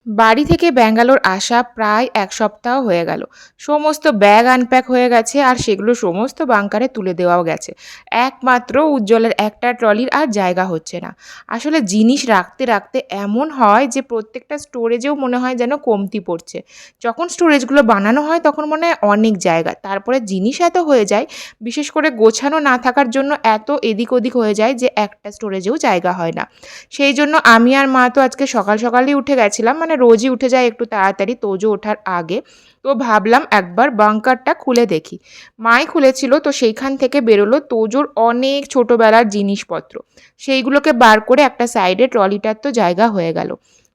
বাড়ি থেকে ব্যাঙ্গালোর আসা প্রায় ১ সপ্তাহ হয়ে গেল। সমস্ত ব্যাগ আনপ্যাক হয়ে গেছে আর সেগুলো সমস্ত বাঙ্কারে তুলে দেওয়াও গেছে। একমাত্র উজ্জ্বলের একটা ট্রলির আর জায়গা হচ্ছে না। আসলে জিনিস রাখতে, রাখতে এমন হয় যে প্রত্যেকটা স্টোরেজেও মনে হয় যেন কমতি পড়ছে। যখন স্টোরেজগুলো বানানো হয় তখন মনে হয় অনেক জায়গা। তারপরে জিনিস এত হয়ে যায়, বিশেষ করে গোছানো না থাকার জন্য এত এদিক ওদিক হয়ে যায় যে একটা স্টোরেজেও জায়গা হয় না। সেই জন্য আমি আর মা তো আজকে সকাল সকালই উঠে গেছিলাম, মানে রোজই উঠে যাই একটু তাড়াতাড়ি তোজো ওঠার আগে। তো ভাবলাম একবার বাঙ্কারটা খুলে দেখি। মাই খুলেছিল, তো সেইখান থেকে বেরোলো তোজোর অনেক ছোটোবেলার জিনিসপত্র। সেইগুলোকে বার করে একটা সাইডে ট্রলিটার তো জায়গা হয়ে গেল।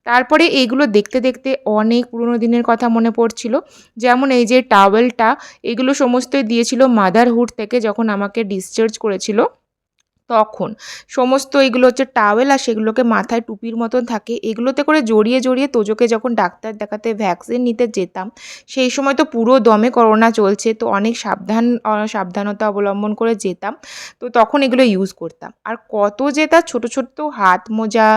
তারপরে এইগুলো দেখতে দেখতে অনেক পুরোনো দিনের কথা মনে পড়ছিল। যেমন এই যে টাওয়েলটা, এগুলো সমস্তই দিয়েছিল মাদারহুড থেকে যখন আমাকে ডিসচার্জ করেছিল তখন। সমস্ত এগুলো হচ্ছে টাওয়েল আর সেগুলোকে মাথায় টুপির মতন থাকে। এগুলোতে করে জড়িয়ে, জড়িয়ে তোজোকে যখন ডাক্তার দেখাতে ভ্যাকসিন নিতে যেতাম, সেই সময় তো পুরো দমে করোনা চলছে। তো অনেক সাবধানতা অবলম্বন করে যেতাম। তো তখন এগুলো ইউজ করতাম। আর কত যে তার ছোট, ছোট্ট হাত মোজা,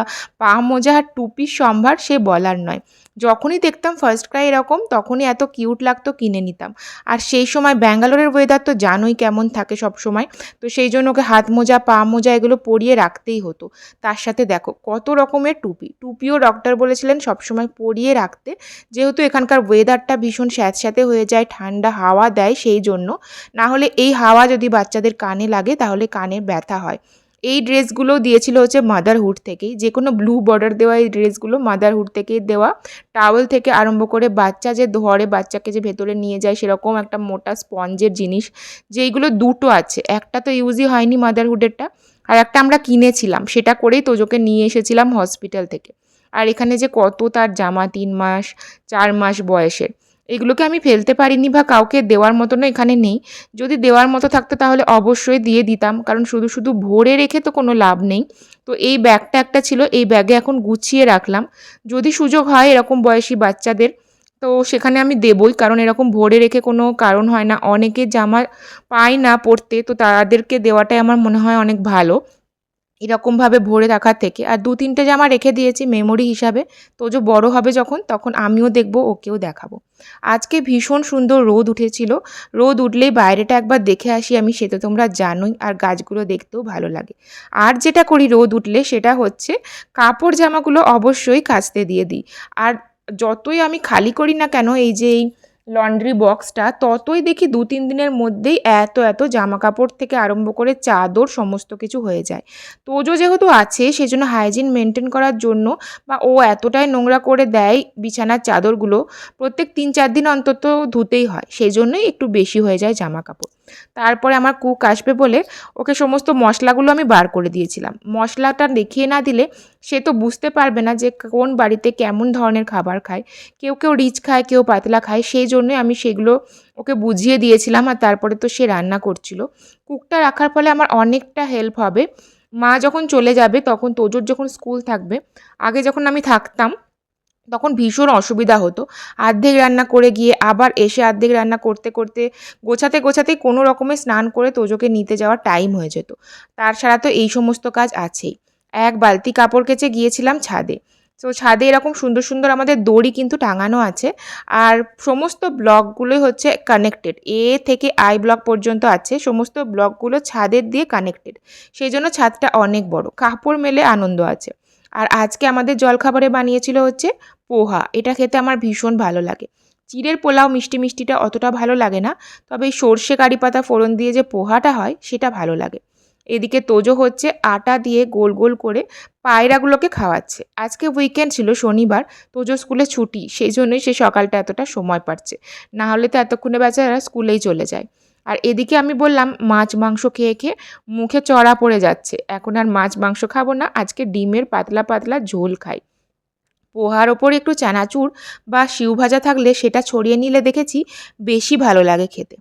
পা মোজা আর টুপির সম্ভার সে বলার নয়। যখনই দেখতাম ফার্স্ট ক্রাই এরকম তখনই এত কিউট লাগতো, কিনে নিতাম। আর সেই সময় ব্যাঙ্গালোরের ওয়েদার তো জানোই কেমন থাকে সবসময়। তো সেই জন্য ওকে হাত মোজা, পা মোজা এগুলো পরিয়ে রাখতেই হতো। তার সাথে দেখো কত রকমের টুপি। টুপিও ডক্টর বলেছিলেন সবসময় পরিয়ে রাখতে। যেহেতু এখানকার ওয়েদারটা ভীষণ স্যাঁতস্যাঁতে হয়ে যায়, ঠান্ডা হাওয়া দেয় সেই জন্য। না হলে এই হাওয়া যদি বাচ্চাদের কানে লাগে তাহলে কানে ব্যথা হয়। এই ড্রেসগুলো দিয়েছিল হচ্ছে মাদারহুড থেকেই। যেকোনো ব্লু বর্ডার দেওয়া এই ড্রেসগুলো মাদারহুড থেকেই দেওয়া। টাওয়েল থেকে আরম্ভ করে বাচ্চা যে ধরে বাচ্চাকে যে ভেতরে নিয়ে যায় সেরকম একটা মোটা স্পঞ্জের জিনিস, যেইগুলো দুটো আছে। একটা তো ইউজই হয়নি মাদারহুডেরটা, আর একটা আমরা কিনেছিলাম। সেটা করেই তোজোকে নিয়ে এসেছিলাম হসপিটাল থেকে। আর এখানে যে কত তার জামা ৩ মাস, ৪ মাস বয়সের। এগুলোকে আমি ফেলতে পারিনি বা কাউকে দেওয়ার মতনও এখানে নেই। যদি দেওয়ার মতো থাকতো তাহলে অবশ্যই দিয়ে দিতাম, কারণ শুধু, শুধু ভরে রেখে তো কোনো লাভ নেই। তো এই ব্যাগটা একটা ছিল, এই ব্যাগে এখন গুছিয়ে রাখলাম। যদি সুযোগ হয় এরকম বয়সী বাচ্চাদের, তো সেখানে আমি দেবই, কারণ এরকম ভরে রেখে কোনো কারণ হয় না। অনেকে জামা পায় না পরতে, তো তাদেরকে দেওয়াটাই আমার মনে হয় অনেক ভালো এরকমভাবে ভরে রাখার থেকে। আর ২-৩টে জামা রেখে দিয়েছি মেমোরি হিসাবে। তোজো বড় হবে যখন তখন আমিও দেখব, ওকেও দেখাবো। আজকে ভীষণ সুন্দর রোদ উঠেছিল। রোদ উঠলেই বাইরেটা একবার দেখে আসি আমি, সে তো তোমরা জানোই। আর গাছগুলো দেখতেও ভালো লাগে। আর যেটা করি রোদ উঠলে সেটা হচ্ছে কাপড় জামাগুলো অবশ্যই কাচতে দিয়ে দিই। আর যতই আমি খালি করি না কেন এই যে এই লন্ড্রি বক্সটা, ততই দেখি ২-৩ দিনের মধ্যেই এত এত জামাকাপড় থেকে আরম্ভ করে চাদর সমস্ত কিছু হয়ে যায়। তোজো যেহেতু আছে সেজন্য হাইজিন মেনটেন করার জন্য বা ও এতটাই নোংরা করে দেয় বিছানার চাদরগুলো, প্রত্যেক ৩-৪ দিন অন্তত ধুতেই হয়। সেই জন্যই একটু বেশি হয়ে যায় জামাকাপড়। তারপরে আমার কুক আসবে বলে ওকে সমস্ত মশলাগুলো আমি বার করে দিয়েছিলাম। মশলাটা দেখিয়ে না দিলে সে তো বুঝতে পারবে না যে কোন বাড়িতে কেমন ধরনের খাবার খায়। কেউ, কেউ রিচ খায়, কেউ পাতলা খায়। সেই জন্যই আমি সেগুলো ওকে বুঝিয়ে দিয়েছিলাম, আর তারপরে তো সে রান্না করছিল। কুকটা রাখার ফলে আমার অনেকটা হেল্প হবে। মা যখন চলে যাবে তখন তোজোর যখন স্কুল থাকবে, আগে যখন আমি থাকতাম তখন ভীষণ অসুবিধা হতো। অর্ধেক রান্না করে গিয়ে আবার এসে অর্ধেক রান্না করতে, করতে গোছাতে, গোছাতেই কোনো রকমে স্নান করে তোজোকে নিতে যাওয়ার টাইম হয়ে যেত। তার ছাড়া তো এই সমস্ত কাজ আছেই। এক বালতি কাপড় কেচে গিয়েছিলাম ছাদে। তো ছাদে এরকম সুন্দর, সুন্দর আমাদের দড়ি কিন্তু টাঙানো আছে। আর সমস্ত ব্লকগুলোই হচ্ছে কানেক্টেড। এ থেকে আই ব্লক পর্যন্ত আছে। সমস্ত ব্লকগুলো ছাদের দিয়ে কানেক্টেড। সেজন্য ছাদটা অনেক বড়। কাপড় মেলে আনন্দ আছে। আর আজকে আমাদের জলখাবারে বানিয়েছিল হচ্ছে পোহা। এটা খেতে আমার ভীষণ ভালো লাগে। চিড়ের পোলাও মিষ্টি মিষ্টিটা অতটা ভালো লাগে না। তবে এই সর্ষে কারি পাতা ফোড়ন দিয়ে যে পোহাটা হয় সেটা ভালো লাগে। এদিকে তোজো হচ্ছে আটা দিয়ে গোল গোল করে পায়রাগুলোকে খাওয়াচ্ছে। আজকে উইকেন্ড ছিল, শনিবার। তোজো স্কুলে ছুটি, সেই জন্যই সে সকালটা এতটা সময় পাচ্ছে। না হলে তো এতক্ষণে বেচারা স্কুলেই চলে যায়। আর এদিকে আমি বললাম মাছ মাংস খেয়ে খেয়ে মুখে চড়া পড়ে যাচ্ছে, এখন আর মাছ মাংস খাবো না, আজকে ডিমের পাতলা পাতলা ঝোল খাই। পোহার ওপর একটু চানাচুর বা শিউ ভাজা থাকলে সেটা ছড়িয়ে নিলে দেখেছি বেশি ভালো লাগে খেতে।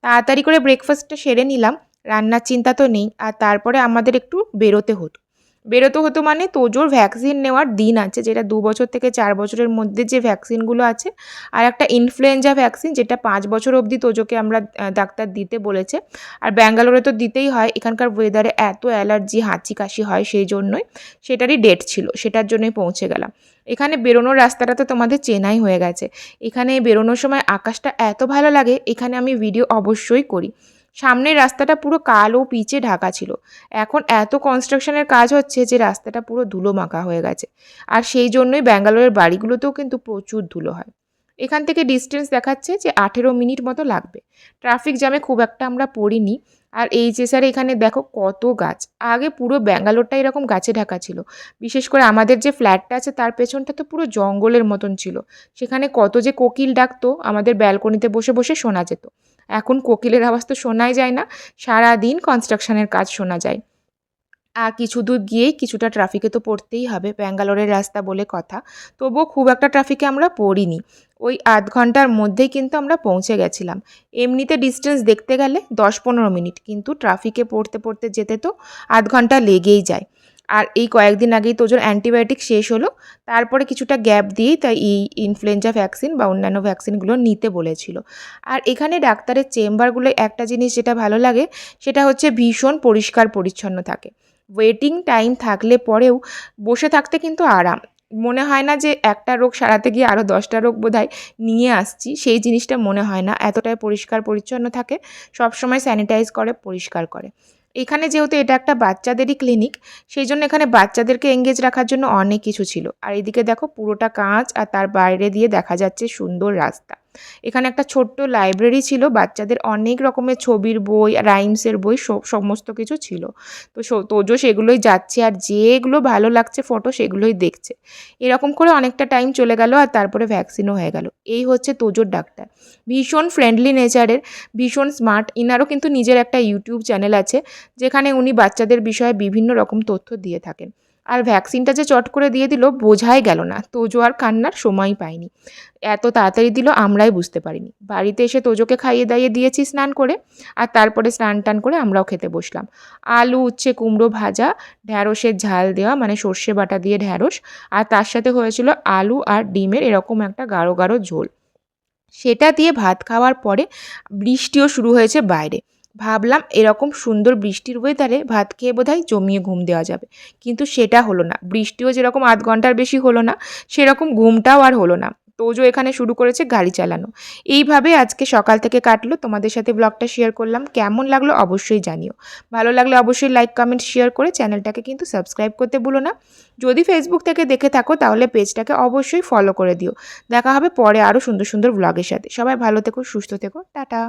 তাড়াতাড়ি করে ব্রেকফাস্টটা সেরে নিলাম, রান্নার চিন্তা তো নেই। আর তারপরে আমাদের একটু বেরোতে হতো। বেরোতে হতো মানে তোজোর ভ্যাকসিন নেওয়ার দিন আছে, যেটা 2 বছর থেকে 4 বছরের মধ্যে যে ভ্যাকসিনগুলো আছে, আর একটা ইনফ্লুয়েঞ্জা ভ্যাকসিন যেটা 5 বছর অবধি তোজোকে আমরা ডাক্তার দিতে বলেছে। আর ব্যাঙ্গালোরে তো দিতেই হয়, এখানকার ওয়েদারে এত অ্যালার্জি হাঁচি কাশি হয় সেই জন্যই, সেটারই ডেট ছিল, সেটার জন্যই পৌঁছে গেলাম। এখানে বেরোনোর রাস্তাটা তো তোমাদের চেনাই হয়ে গেছে। এখানে বেরোনোর সময় আকাশটা এত ভালো লাগে, এখানে আমি ভিডিও অবশ্যই করি। সামনের রাস্তাটা পুরো কালো পিচে ঢাকা ছিল। এখন এত কনস্ট্রাকশনের কাজ হচ্ছে যে রাস্তাটা পুরো ধুলো মাখা হয়ে গেছে। আর সেই জন্যই ব্যাঙ্গালোরের বাড়িগুলোতেও কিন্তু প্রচুর ধুলো হয়। এখান থেকে ডিস্টেন্স দেখাচ্ছে যে 18 মিনিট মতো লাগবে। ট্রাফিক জ্যামে খুব একটা আমরা পড়িনি। আর এইচএসআর এখানে দেখো কত গাছ। আগে পুরো ব্যাঙ্গালোরটা এরকম গাছে ঢাকা ছিল। বিশেষ করে আমাদের যে ফ্ল্যাটটা আছে তার পেছনটা তো পুরো জঙ্গলের মতন ছিল। সেখানে কত যে কোকিল ডাকতো, আমাদের ব্যালকনিতে বসে বসে শোনা যেত। এখন কোকিলের আওয়াজ তো শোনাই যায় না, সারাদিন কনস্ট্রাকশনের কাজ শোনা যায়। আর কিছু দূর গিয়েই কিছুটা ট্রাফিকে তো পড়তেই হবে, ব্যাঙ্গালোরের রাস্তা বলে কথা। তবুও খুব একটা ট্রাফিকে আমরা পড়িনি। ওই আধ ঘন্টার মধ্যেই কিন্তু আমরা পৌঁছে গেছিলাম। এমনিতে ডিস্টেন্স দেখতে গেলে 10-15 মিনিট, কিন্তু ট্রাফিকে পড়তে পড়তে যেতে তো আধ ঘন্টা লেগেই যায়। আর এই কয়েকদিন আগেই তোজোর অ্যান্টিবায়োটিক শেষ হলো, তারপরে কিছুটা গ্যাপ দিয়েই তাই এই ইনফ্লুয়েঞ্জা ভ্যাকসিন বা অন্যান্য ভ্যাকসিনগুলো নিতে বলেছিল। আর এখানে ডাক্তারের চেম্বারগুলোয় একটা জিনিস যেটা ভালো লাগে, সেটা হচ্ছে ভীষণ পরিষ্কার পরিচ্ছন্ন থাকে। ওয়েটিং টাইম থাকলে পরেও বসে থাকতে কিন্তু আরাম। মনে হয় না যে একটা রোগ সারাতে গিয়ে আরও 10টা রোগ বোধহয় নিয়ে আসছি, সেই জিনিসটা মনে হয় না। এতটাই পরিষ্কার পরিচ্ছন্ন থাকে, সবসময় স্যানিটাইজ করে, পরিষ্কার করে। এখানে যেহেতু এটা একটা বাচ্চাদেরই ক্লিনিক, সেই জন্য এখানে বাচ্চাদেরকে এঙ্গেজ রাখার জন্য অনেক কিছু ছিল। আর এদিকে দেখো পুরোটা কাঁচ, আর তার বাইরে দিয়ে দেখা যাচ্ছে সুন্দর রাস্তা। এখানে একটা ছোট্ট লাইব্রেরি ছিল, বাচ্চাদের অনেক রকমের ছবির বই, রাইমসের বই, সমস্ত কিছু ছিল। তো তোজো সেগুলোই যাচ্ছে, আর যেগুলো ভালো লাগছে ফটো সেগুলোই দেখছে। এরকম করে অনেকটা টাইম চলে গেল, আর তারপরে ভ্যাকসিনও হয়ে গেল। এই হচ্ছে তোজোর ডাক্তার। ভীষণ ফ্রেন্ডলি নেচারের, ভীষণ স্মার্ট। ইনারও কিন্তু নিজের একটা ইউটিউব চ্যানেল আছে, যেখানে উনি বাচ্চাদের বিষয়ে বিভিন্ন রকম তথ্য দিয়ে থাকেন। আর ভ্যাকসিনটা যে চট করে দিয়ে দিল বোঝাই গেল না, তোজো আর কান্নার সময়ই পায়নি। এত তাড়াতাড়ি দিল আমরাই বুঝতে পারিনি। বাড়িতে এসে তোজোকে খাইয়ে দাইয়ে দিয়েছি স্নান করে, আর তারপরে স্নান টান করে আমরাও খেতে বসলাম। আলু, উচ্ছে, কুমড়ো ভাজা, ঢ্যাঁড়সের ঝাল দেওয়া মানে সর্ষে বাটা দিয়ে ঢ্যাঁড়স, আর তার সাথে হয়েছিল আলু আর ডিমের এরকম একটা গাঢ় গাঢ় ঝোল। সেটা দিয়ে ভাত খাওয়ার পরে বৃষ্টিও শুরু হয়েছে বাইরে। ভাবলাম এরকম সুন্দর বৃষ্টির ওয়েদারে ভাত খেয়ে বোধহয় জমিয়ে ঘুম দেওয়া যাবে, কিন্তু সেটা হলো না। বৃষ্টিও যেরকম আধ ঘন্টার বেশি হলো না, সেরকম ঘুমটাও আর হলো না। তোজো এখানে শুরু করেছে গাড়ি চালানো। এইভাবে আজকে সকাল থেকে কাটলো, তোমাদের সাথে ব্লগটা শেয়ার করলাম। কেমন লাগলো অবশ্যই জানিও। ভালো লাগলে অবশ্যই লাইক কমেন্ট শেয়ার করে চ্যানেলটাকে কিন্তু সাবস্ক্রাইব করতে ভুলো না। যদি ফেসবুক থেকে দেখে থাকো তাহলে পেজটাকে অবশ্যই ফলো করে দিও। দেখা হবে পরে আরও সুন্দর সুন্দর ব্লগের সাথে। সবাই ভালো থেকো, সুস্থ থেকো, টাটা।